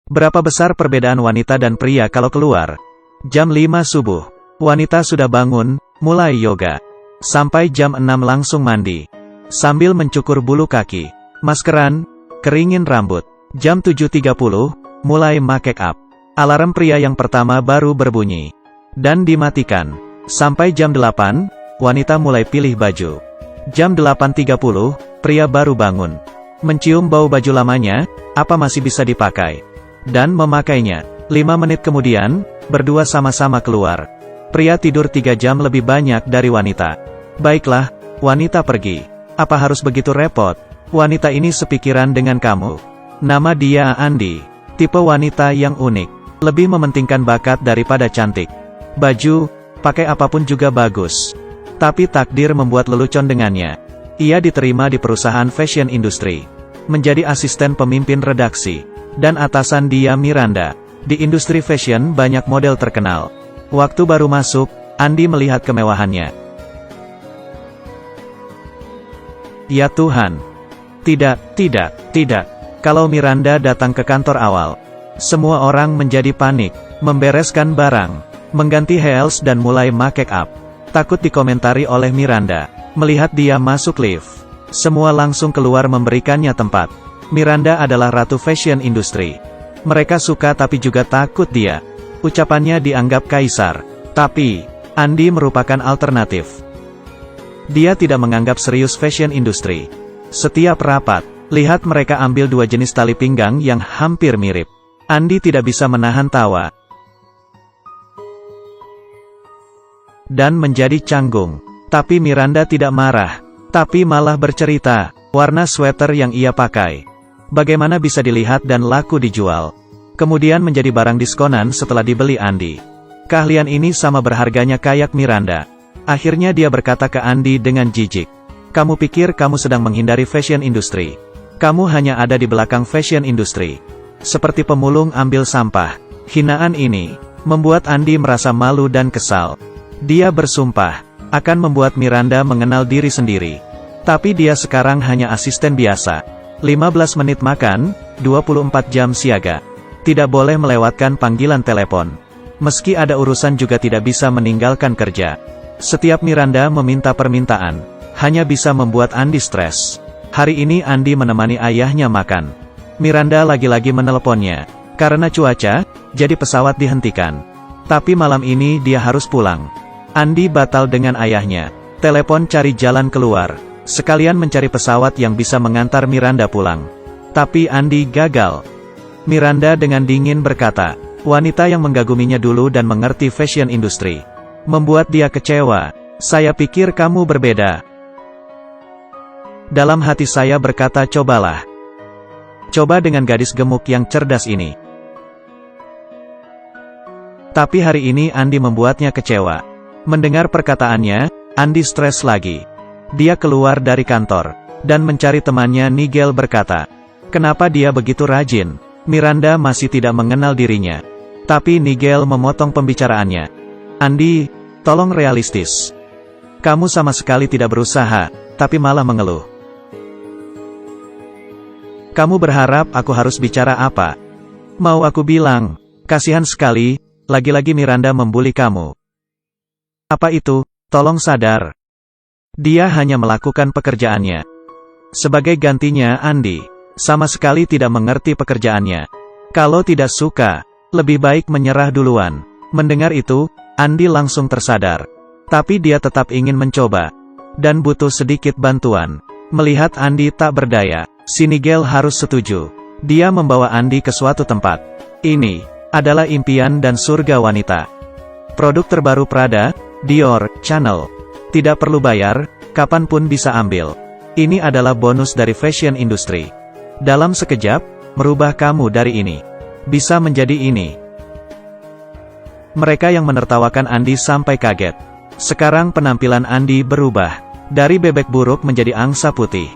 Berapa besar perbedaan wanita dan pria kalau keluar? Jam 5 subuh. Wanita sudah bangun, mulai yoga. Sampai jam 6 langsung mandi. Sambil mencukur bulu kaki. Maskeran, keringin rambut. Jam 7.30, mulai make up. Alarm pria yang pertama baru berbunyi. Dan dimatikan. Sampai jam 8, wanita mulai pilih baju. Jam 8.30, pria baru bangun. Mencium bau baju lamanya, apa masih bisa dipakai. Dan memakainya. 5 menit kemudian, berdua sama-sama keluar. Pria tidur 3 jam lebih banyak dari wanita. Baiklah, wanita pergi. Apa harus begitu repot? Wanita ini sepikiran dengan kamu. Nama dia Andi. Tipe wanita yang unik. Lebih mementingkan bakat daripada cantik. Baju, pakai apapun juga bagus. Tapi takdir membuat lelucon dengannya. Ia diterima di perusahaan fashion industri. Menjadi asisten pemimpin redaksi. Dan atasan dia Miranda. Di industri fashion banyak model terkenal. Waktu baru masuk, Andi melihat kemewahannya. Ya Tuhan. Tidak. Kalau Miranda datang ke kantor awal. Semua orang menjadi panik. Membereskan barang. Mengganti heels dan mulai make up. Takut dikomentari oleh Miranda. Melihat dia masuk lift. Semua langsung keluar memberikannya tempat. Miranda adalah ratu fashion industri. Mereka suka tapi juga takut dia. Ucapannya dianggap kaisar. Tapi, Andi merupakan alternatif. Dia tidak menganggap serius fashion industri. Setiap rapat, lihat mereka ambil 2 jenis tali pinggang yang hampir mirip. Andi tidak bisa menahan tawa. Dan menjadi canggung. Tapi Miranda tidak marah. Tapi malah bercerita, warna sweater yang ia pakai. Bagaimana bisa dilihat dan laku dijual. Kemudian menjadi barang diskonan setelah dibeli Andi. Keahlian ini sama berharganya kayak Miranda. Akhirnya dia berkata ke Andi dengan jijik. Kamu pikir kamu sedang menghindari fashion industri. Kamu hanya ada di belakang fashion industri. Seperti pemulung ambil sampah. Hinaan ini membuat Andi merasa malu dan kesal. Dia bersumpah akan membuat Miranda mengenal diri sendiri. Tapi dia sekarang hanya asisten biasa. 15 menit makan, 24 jam siaga. Tidak boleh melewatkan panggilan telepon. Meski ada urusan juga tidak bisa meninggalkan kerja. Setiap Miranda meminta permintaan, hanya bisa membuat Andi stres. Hari ini Andi menemani ayahnya makan. Miranda lagi-lagi menelponnya. Karena cuaca, jadi pesawat dihentikan. Tapi malam ini dia harus pulang. Andi batal dengan ayahnya. Telepon cari jalan keluar. Sekalian mencari pesawat yang bisa mengantar Miranda pulang. Tapi Andi gagal. Miranda dengan dingin berkata, wanita yang menggaguminya dulu dan mengerti fashion industri. Membuat dia kecewa. Saya pikir kamu berbeda. Dalam hati saya berkata cobalah. Coba dengan gadis gemuk yang cerdas ini. Tapi hari ini Andi membuatnya kecewa. Mendengar perkataannya, Andi stres lagi. Dia keluar dari kantor, dan mencari temannya Nigel berkata, kenapa dia begitu rajin? Miranda masih tidak mengenal dirinya. Tapi Nigel memotong pembicaraannya. Andi, tolong realistis. Kamu sama sekali tidak berusaha, tapi malah mengeluh. Kamu berharap aku harus bicara apa? Mau aku bilang, kasihan sekali, lagi-lagi Miranda membuli kamu. Apa itu? Tolong sadar. Dia hanya melakukan pekerjaannya. Sebagai gantinya Andi, sama sekali tidak mengerti pekerjaannya. Kalau tidak suka, lebih baik menyerah duluan. Mendengar itu, Andi langsung tersadar. Tapi dia tetap ingin mencoba. Dan butuh sedikit bantuan. Melihat Andi tak berdaya, si Nigel harus setuju. Dia membawa Andi ke suatu tempat. Ini adalah impian dan surga wanita. Produk terbaru Prada, Dior, Chanel. Tidak perlu bayar, kapanpun bisa ambil. Ini adalah bonus dari fashion industry. Dalam sekejap, merubah kamu dari ini. Bisa menjadi ini. Mereka yang menertawakan Andi sampai kaget. Sekarang penampilan Andi berubah. Dari bebek buruk menjadi angsa putih.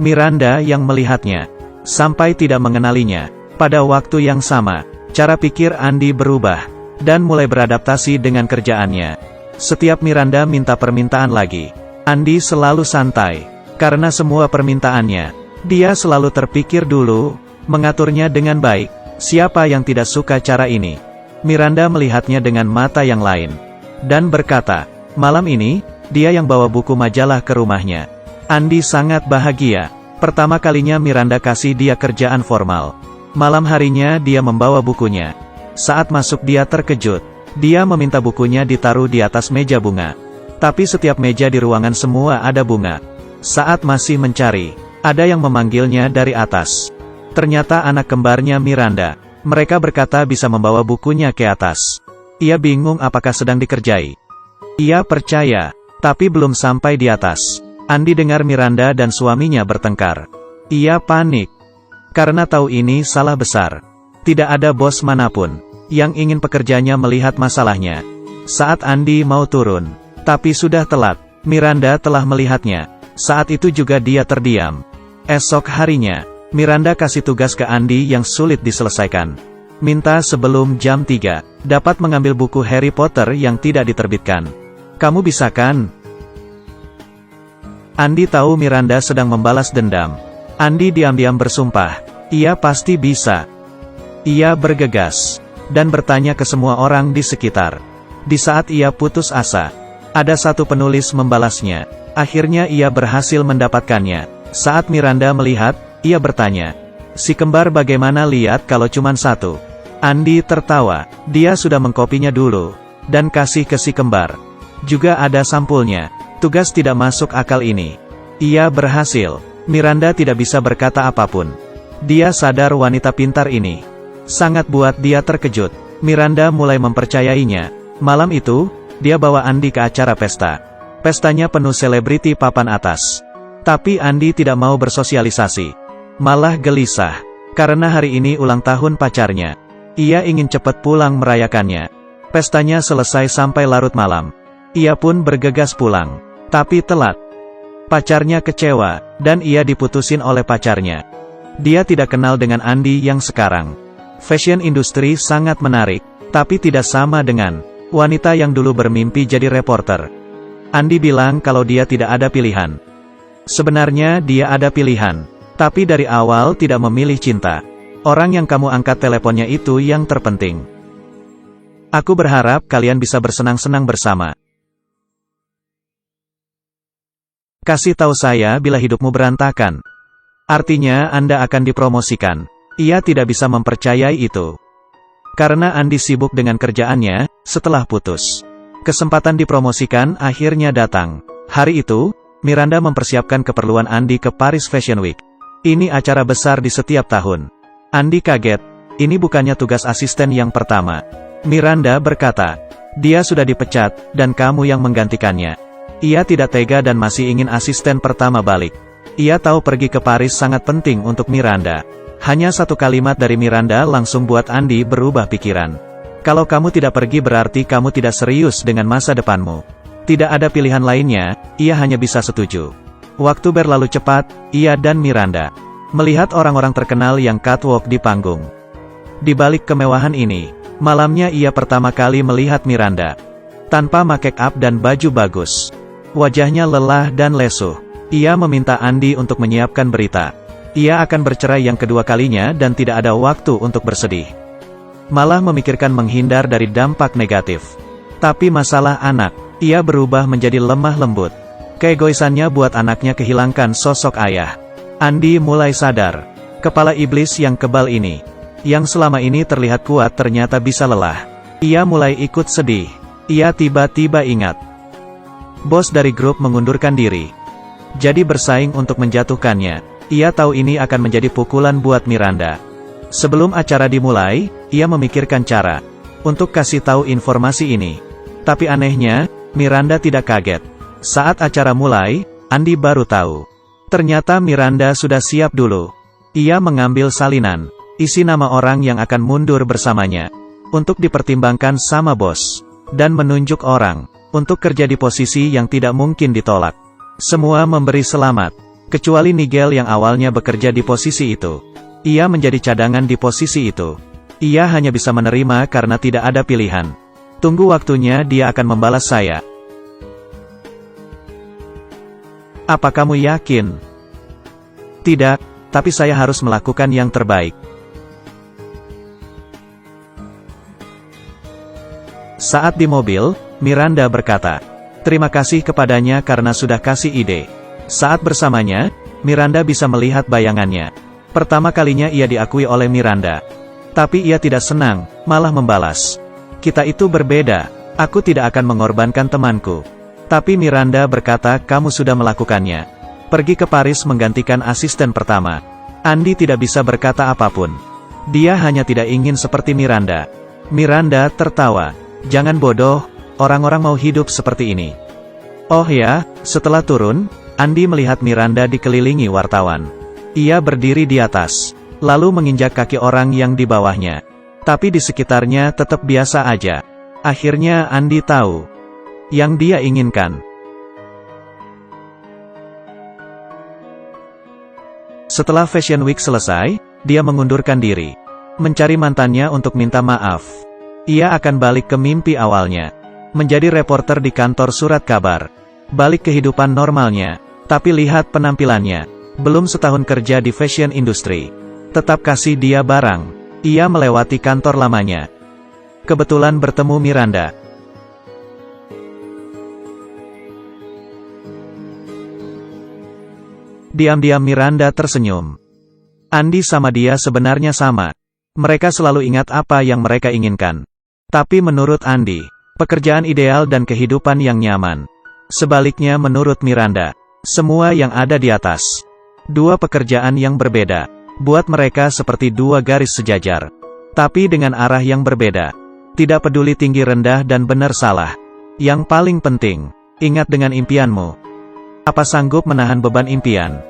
Miranda yang melihatnya. Sampai tidak mengenalinya. Pada waktu yang sama. Cara pikir Andi berubah, dan mulai beradaptasi dengan kerjaannya. Setiap Miranda minta permintaan lagi, Andi selalu santai. Karena semua permintaannya, dia selalu terpikir dulu, mengaturnya dengan baik. Siapa yang tidak suka cara ini? Miranda melihatnya dengan mata yang lain, dan berkata, malam ini, dia yang bawa buku majalah ke rumahnya. Andi sangat bahagia. Pertama kalinya Miranda kasih dia kerjaan formal. Malam harinya dia membawa bukunya. Saat masuk dia terkejut. Dia meminta bukunya ditaruh di atas meja bunga. Tapi setiap meja di ruangan semua ada bunga. Saat masih mencari, ada yang memanggilnya dari atas. Ternyata anak kembarnya Miranda. Mereka berkata bisa membawa bukunya ke atas. Ia bingung apakah sedang dikerjai. Ia percaya, tapi belum sampai di atas. Andi dengar Miranda dan suaminya bertengkar. Ia panik. Karena tahu ini salah besar. Tidak ada bos manapun yang ingin pekerjanya melihat masalahnya. Saat Andi mau turun, tapi sudah telat, Miranda telah melihatnya. Saat itu juga dia terdiam. Esok harinya, Miranda kasih tugas ke Andi yang sulit diselesaikan. Minta sebelum jam 3, dapat mengambil buku Harry Potter yang tidak diterbitkan. Kamu bisa kan? Andi tahu Miranda sedang membalas dendam. Andi diam-diam bersumpah, ia pasti bisa. Ia bergegas dan bertanya ke semua orang di sekitar. Di saat ia putus asa, ada satu penulis membalasnya. Akhirnya ia berhasil mendapatkannya. Saat Miranda melihat, ia bertanya, si kembar bagaimana lihat kalau cuma satu? Andi tertawa. Dia sudah mengkopinya dulu dan kasih ke si kembar. Juga ada sampulnya. Tugas tidak masuk akal ini. Ia berhasil. Miranda tidak bisa berkata apapun. Dia sadar wanita pintar ini sangat buat dia terkejut. Miranda mulai mempercayainya. Malam itu, dia bawa Andi ke acara pesta. Pestanya penuh selebriti papan atas. Tapi Andi tidak mau bersosialisasi. Malah gelisah. Karena hari ini ulang tahun pacarnya. Ia ingin cepat pulang merayakannya. Pestanya selesai sampai larut malam. Ia pun bergegas pulang. Tapi telat. Pacarnya kecewa, dan ia diputusin oleh pacarnya. Dia tidak kenal dengan Andi yang sekarang. Fashion industri sangat menarik, tapi tidak sama dengan wanita yang dulu bermimpi jadi reporter. Andi bilang kalau dia tidak ada pilihan. Sebenarnya dia ada pilihan, tapi dari awal tidak memilih cinta. Orang yang kamu angkat teleponnya itu yang terpenting. Aku berharap kalian bisa bersenang-senang bersama. Kasih tahu saya bila hidupmu berantakan. Artinya Anda akan dipromosikan. Ia tidak bisa mempercayai itu. Karena Andi sibuk dengan kerjaannya, setelah putus. Kesempatan dipromosikan akhirnya datang. Hari itu, Miranda mempersiapkan keperluan Andi ke Paris Fashion Week. Ini acara besar di setiap tahun. Andi kaget, ini bukannya tugas asisten yang pertama. Miranda berkata, dia sudah dipecat, dan kamu yang menggantikannya. Ia tidak tega dan masih ingin asisten pertama balik. Ia tahu pergi ke Paris sangat penting untuk Miranda. Hanya satu kalimat dari Miranda langsung buat Andi berubah pikiran. Kalau kamu tidak pergi berarti kamu tidak serius dengan masa depanmu. Tidak ada pilihan lainnya, ia hanya bisa setuju. Waktu berlalu cepat, ia dan Miranda melihat orang-orang terkenal yang catwalk di panggung. Di balik kemewahan ini, malamnya ia pertama kali melihat Miranda. Tanpa make up dan baju bagus. Wajahnya lelah dan lesuh. Ia meminta Andi untuk menyiapkan berita. Ia akan bercerai yang kedua kalinya dan tidak ada waktu untuk bersedih. Malah memikirkan menghindar dari dampak negatif. Tapi masalah anak, ia berubah menjadi lemah lembut. Keegoisannya buat anaknya kehilangan sosok ayah. Andi mulai sadar. Kepala iblis yang kebal ini, yang selama ini terlihat kuat ternyata bisa lelah. Ia mulai ikut sedih. Ia tiba-tiba ingat. Bos dari grup mengundurkan diri. Jadi bersaing untuk menjatuhkannya. Ia tahu ini akan menjadi pukulan buat Miranda. Sebelum acara dimulai, ia memikirkan cara untuk kasih tahu informasi ini. Tapi anehnya, Miranda tidak kaget. Saat acara mulai, Andi baru tahu. Ternyata Miranda sudah siap dulu. Ia mengambil salinan, isi nama orang yang akan mundur bersamanya, untuk dipertimbangkan sama bos, dan menunjuk orang untuk kerja di posisi yang tidak mungkin ditolak. Semua memberi selamat. Kecuali Nigel yang awalnya bekerja di posisi itu. Ia menjadi cadangan di posisi itu. Ia hanya bisa menerima karena tidak ada pilihan. Tunggu waktunya dia akan membalas saya. Apa kamu yakin? Tidak, tapi saya harus melakukan yang terbaik. Saat di mobil, Miranda berkata, terima kasih kepadanya karena sudah kasih ide. Saat bersamanya, Miranda bisa melihat bayangannya. Pertama kalinya ia diakui oleh Miranda. Tapi ia tidak senang, malah membalas. Kita itu berbeda, aku tidak akan mengorbankan temanku. Tapi Miranda berkata kamu sudah melakukannya. Pergi ke Paris menggantikan asisten pertama. Andy tidak bisa berkata apapun. Dia hanya tidak ingin seperti Miranda. Miranda tertawa. Jangan bodoh, orang-orang mau hidup seperti ini. Oh ya, setelah turun, Andy melihat Miranda dikelilingi wartawan. Ia berdiri di atas, lalu menginjak kaki orang yang di bawahnya. Tapi di sekitarnya tetap biasa aja. Akhirnya Andy tahu yang dia inginkan. Setelah Fashion Week selesai, dia mengundurkan diri. Mencari mantannya untuk minta maaf. Ia akan balik ke mimpi awalnya. Menjadi reporter di kantor surat kabar. Balik kehidupan normalnya. Tapi lihat penampilannya. Belum setahun kerja di fashion industry. Tetap kasih dia barang. Ia melewati kantor lamanya. Kebetulan bertemu Miranda. Diam-diam Miranda tersenyum. Andy sama dia sebenarnya sama. Mereka selalu ingat apa yang mereka inginkan. Tapi menurut Andy, pekerjaan ideal dan kehidupan yang nyaman. Sebaliknya menurut Miranda, semua yang ada di atas. Dua pekerjaan yang berbeda, buat mereka seperti dua garis sejajar. Tapi dengan arah yang berbeda. Tidak peduli tinggi rendah dan benar salah. Yang paling penting, ingat dengan impianmu. Apa sanggup menahan beban impian?